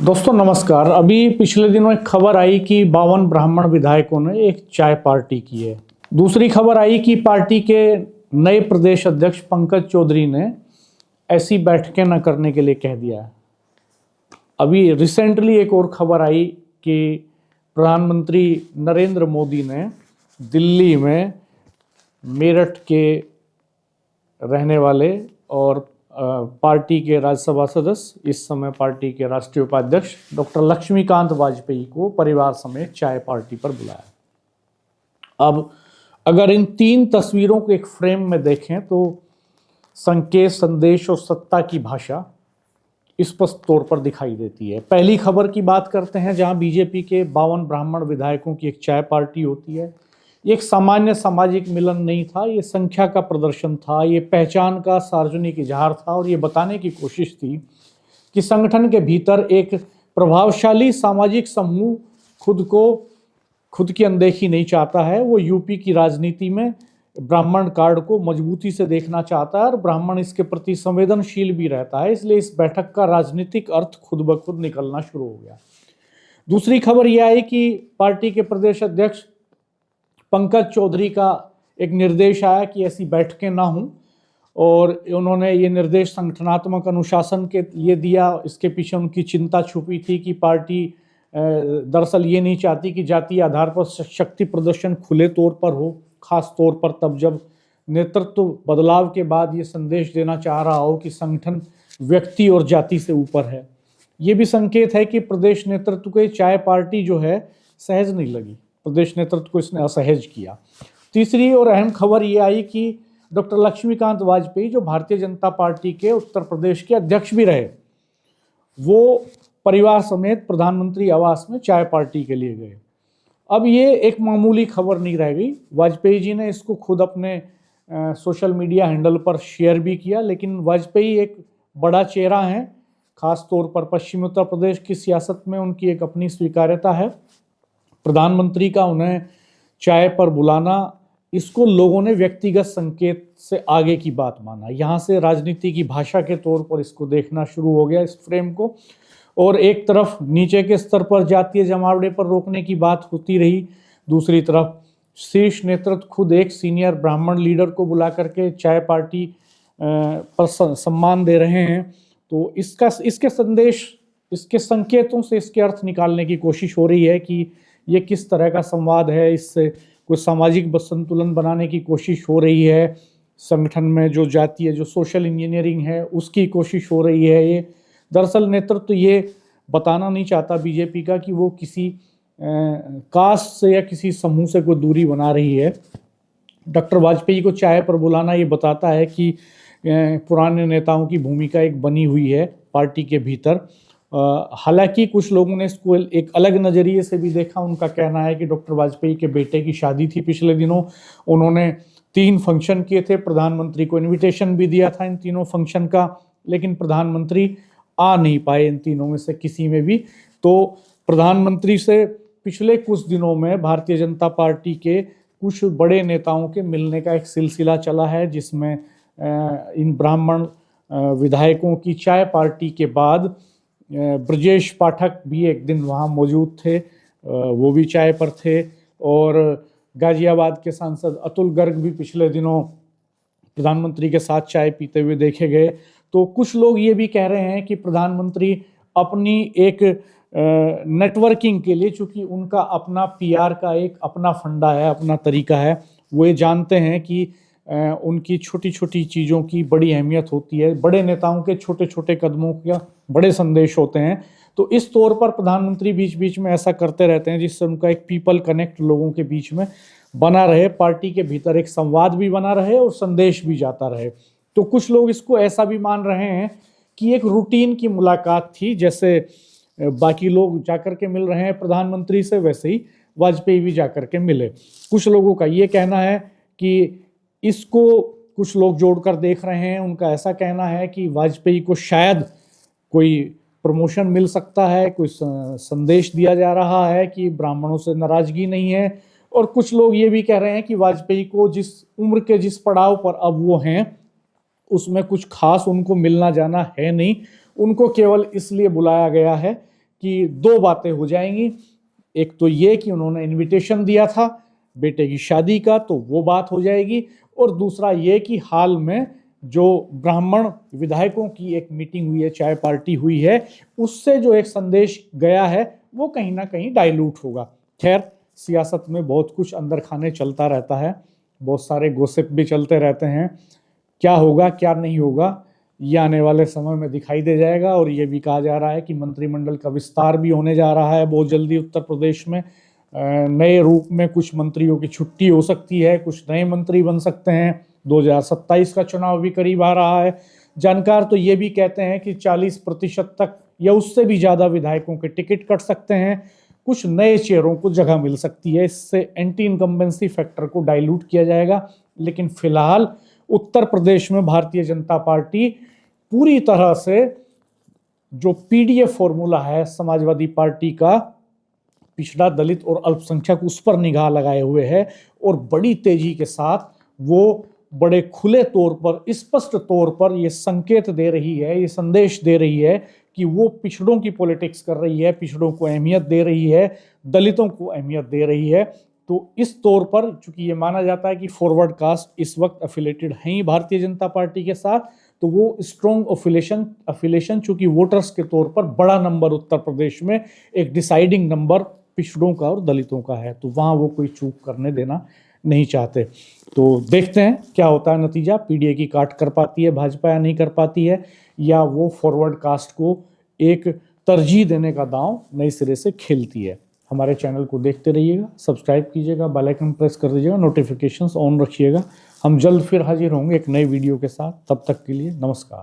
दोस्तों नमस्कार। अभी पिछले दिनों एक खबर आई कि 52 ब्राह्मण विधायकों ने एक चाय पार्टी की है। दूसरी खबर आई कि पार्टी के नए प्रदेश अध्यक्ष पंकज चौधरी ने ऐसी बैठकें न करने के लिए कह दिया है। अभी रिसेंटली एक और खबर आई कि प्रधानमंत्री नरेंद्र मोदी ने दिल्ली में मेरठ के रहने वाले और पार्टी के राज्यसभा सदस्य, इस समय पार्टी के राष्ट्रीय उपाध्यक्ष डॉक्टर लक्ष्मीकांत वाजपेयी को परिवार समेत चाय पार्टी पर बुलाया। अब अगर इन तीन तस्वीरों को एक फ्रेम में देखें तो संकेत, संदेश और सत्ता की भाषा स्पष्ट तौर पर दिखाई देती है। पहली खबर की बात करते हैं, जहां बीजेपी के 52 ब्राह्मण विधायकों की एक चाय पार्टी होती है। ये एक सामान्य सामाजिक मिलन नहीं था, ये संख्या का प्रदर्शन था, ये पहचान का सार्वजनिक इजहार था और ये बताने की कोशिश थी कि संगठन के भीतर एक प्रभावशाली सामाजिक समूह खुद की अनदेखी नहीं चाहता है। वो यूपी की राजनीति में ब्राह्मण कार्ड को मजबूती से देखना चाहता है और ब्राह्मण इसके प्रति संवेदनशील भी रहता है। इसलिए इस बैठक का राजनीतिक अर्थ खुद ब खुद निकलना शुरू हो गया। दूसरी खबर यह आई कि पार्टी के प्रदेश अध्यक्ष पंकज चौधरी का एक निर्देश आया कि ऐसी बैठकें ना हों और उन्होंने ये निर्देश संगठनात्मक अनुशासन के लिए दिया। इसके पीछे उनकी चिंता छुपी थी कि पार्टी दरअसल ये नहीं चाहती कि जातीय आधार पर शक्ति प्रदर्शन खुले तौर पर हो, खास तौर पर तब जब नेतृत्व बदलाव के बाद ये संदेश देना चाह रहा हो कि संगठन व्यक्ति और जाति से ऊपर है। ये भी संकेत है कि प्रदेश नेतृत्व को चाय पार्टी जो है सहज नहीं लगी, प्रदेश नेतृत्व को इसने असहज किया। तीसरी और अहम खबर ये आई कि डॉक्टर लक्ष्मीकांत वाजपेयी, जो भारतीय जनता पार्टी के उत्तर प्रदेश के अध्यक्ष भी रहे, वो परिवार समेत प्रधानमंत्री आवास में चाय पार्टी के लिए गए। अब ये एक मामूली खबर नहीं रह गई। वाजपेयी जी ने इसको खुद अपने सोशल मीडिया हैंडल पर शेयर भी किया, लेकिन वाजपेयी एक बड़ा चेहरा हैं, खास तौर पर पश्चिमी उत्तर प्रदेश की सियासत में उनकी एक अपनी स्वीकार्यता है। प्रधानमंत्री का उन्हें चाय पर बुलाना, इसको लोगों ने व्यक्तिगत संकेत से आगे की बात माना। यहाँ से राजनीति की भाषा के तौर पर इसको देखना शुरू हो गया, इस फ्रेम को। और एक तरफ नीचे के स्तर पर जातीय जमावड़े पर रोकने की बात होती रही, दूसरी तरफ शीर्ष नेतृत्व खुद एक सीनियर ब्राह्मण लीडर को बुला करके चाय पार्टी पर सम्मान दे रहे हैं। तो इसके संदेश, इसके संकेतों से इसके अर्थ निकालने की कोशिश हो रही है कि ये किस तरह का संवाद है। इससे कोई सामाजिक संतुलन बनाने की कोशिश हो रही है, संगठन में जो जातीय जो सोशल इंजीनियरिंग है उसकी कोशिश हो रही है। ये दरअसल नेतृत्व ये बताना नहीं चाहता बीजेपी का कि वो किसी कास्ट से या किसी समूह से कोई दूरी बना रही है। डॉक्टर वाजपेयी को चाय पर बुलाना ये बताता है कि पुराने नेताओं की भूमिका एक बनी हुई है पार्टी के भीतर। हालांकि कुछ लोगों ने इसको एक अलग नज़रिए से भी देखा। उनका कहना है कि डॉक्टर वाजपेयी के बेटे की शादी थी पिछले दिनों, उन्होंने 3 फंक्शन किए थे, प्रधानमंत्री को इनविटेशन भी दिया था इन तीनों फंक्शन का, लेकिन प्रधानमंत्री आ नहीं पाए इन तीनों में से किसी में भी। तो प्रधानमंत्री से पिछले कुछ दिनों में भारतीय जनता पार्टी के कुछ बड़े नेताओं के मिलने का एक सिलसिला चला है, जिसमें इन ब्राह्मण विधायकों की चाय पार्टी के बाद ब्रजेश पाठक भी एक दिन वहाँ मौजूद थे, वो भी चाय पर थे। और गाजियाबाद के सांसद अतुल गर्ग भी पिछले दिनों प्रधानमंत्री के साथ चाय पीते हुए देखे गए। तो कुछ लोग ये भी कह रहे हैं कि प्रधानमंत्री अपनी एक नेटवर्किंग के लिए, चूंकि उनका अपना पीआर का एक अपना फंडा है, अपना तरीका है, वो ये जानते हैं कि उनकी छोटी छोटी चीज़ों की बड़ी अहमियत होती है, बड़े नेताओं के छोटे छोटे कदमों का बड़े संदेश होते हैं। तो इस तौर पर प्रधानमंत्री बीच बीच में ऐसा करते रहते हैं जिससे उनका एक पीपल कनेक्ट लोगों के बीच में बना रहे, पार्टी के भीतर एक संवाद भी बना रहे और संदेश भी जाता रहे। तो कुछ लोग इसको ऐसा भी मान रहे हैं कि एक रूटीन की मुलाकात थी, जैसे बाकी लोग जाकर के मिल रहे हैं प्रधानमंत्री से, वैसे ही वाजपेयी भी जाकर के मिले। कुछ लोगों का ये कहना है कि इसको कुछ लोग जोड़कर देख रहे हैं। उनका ऐसा कहना है कि वाजपेयी को शायद कोई प्रमोशन मिल सकता है, कोई संदेश दिया जा रहा है कि ब्राह्मणों से नाराजगी नहीं है। और कुछ लोग ये भी कह रहे हैं कि वाजपेयी को जिस उम्र के जिस पड़ाव पर अब वो हैं उसमें कुछ खास उनको मिलना जाना है नहीं, उनको केवल इसलिए बुलाया गया है कि दो बातें हो जाएंगी। एक तो ये कि उन्होंने इनविटेशन दिया था बेटे की शादी का, तो वो बात हो जाएगी, और दूसरा ये कि हाल में जो ब्राह्मण विधायकों की एक मीटिंग हुई है, चाय पार्टी हुई है, उससे जो एक संदेश गया है वो कहीं ना कहीं डाइल्यूट होगा। खैर, सियासत में बहुत कुछ अंदर खाने चलता रहता है, बहुत सारे गोसिप भी चलते रहते हैं। क्या होगा क्या नहीं होगा ये आने वाले समय में दिखाई दे जाएगा। और ये भी कहा जा रहा है कि मंत्रिमंडल का विस्तार भी होने जा रहा है बहुत जल्दी उत्तर प्रदेश में। नए रूप में कुछ मंत्रियों की छुट्टी हो सकती है, कुछ नए मंत्री बन सकते हैं। 2027 का चुनाव भी करीब आ रहा है। जानकार तो ये भी कहते हैं कि 40% तक या उससे भी ज़्यादा विधायकों के टिकट कट सकते हैं, कुछ नए चेहरों को जगह मिल सकती है। इससे एंटी इनकम्बेंसी फैक्टर को डाइल्यूट किया जाएगा। लेकिन फिलहाल उत्तर प्रदेश में भारतीय जनता पार्टी पूरी तरह से जो पीडीएफ फॉर्मूला है समाजवादी पार्टी का, पिछड़ा, दलित और अल्पसंख्यक, उस पर निगाह लगाए हुए है, और बड़ी तेजी के साथ वो बड़े खुले तौर पर, स्पष्ट तौर पर ये संकेत दे रही है, ये संदेश दे रही है कि वो पिछड़ों की पॉलिटिक्स कर रही है, पिछड़ों को अहमियत दे रही है, दलितों को अहमियत दे रही है। तो इस तौर पर चूंकि ये माना जाता है कि फॉरवर्ड कास्ट इस वक्त अफिलेटेड हैं ही भारतीय जनता पार्टी के साथ, तो वो स्ट्रॉन्ग अफिलेशन चूंकि वोटर्स के तौर पर बड़ा नंबर उत्तर प्रदेश में, एक डिसाइडिंग नंबर पिछड़ों का और दलितों का है, तो वहाँ वो कोई चूक करने देना नहीं चाहते। तो देखते हैं क्या होता है नतीजा। पीडीए की काट कर पाती है भाजपा या नहीं कर पाती है, या वो फॉरवर्ड कास्ट को एक तरजीह देने का दांव नए सिरे से खेलती है। हमारे चैनल को देखते रहिएगा, सब्सक्राइब कीजिएगा, बेल आइकन प्रेस कर दीजिएगा, नोटिफिकेशंस ऑन रखिएगा। हम जल्द फिर हाजिर होंगे एक नई वीडियो के साथ। तब तक के लिए नमस्कार।